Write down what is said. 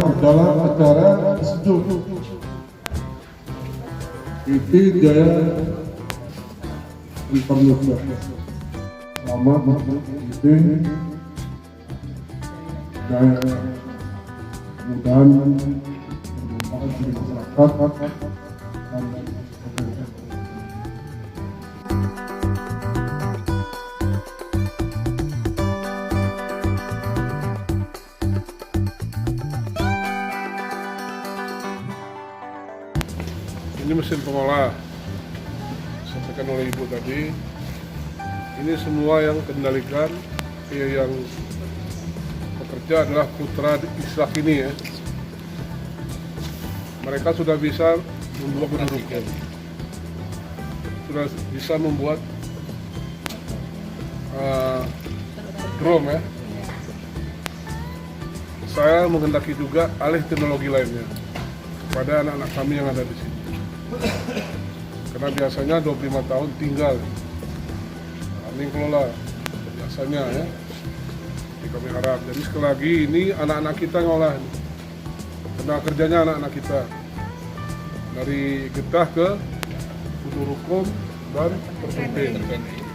adalah acara sejuk. Itu Jaya Interlusa. Selamat itu Jaya mudahan bermanfaat bagi masyarakat dan pemerintah. Ini mesin pengolah, disampaikan oleh Ibu tadi. Ini semua yang kendalikan, yang bekerja adalah putra Islah ini ya. Mereka sudah bisa membuat pendudukan, sudah bisa membuat drone ya. Saya menghendaki juga alih teknologi lainnya kepada anak-anak kami yang ada di sini. Karena biasanya 25 tahun tinggal kami kelola biasanya ya. Jadi kami harap, jadi sekali lagi ini anak-anak kita yang ngolah, tenaga kerjanya anak-anak kita dari Getah ke Kudu Rukum dan Terpenting.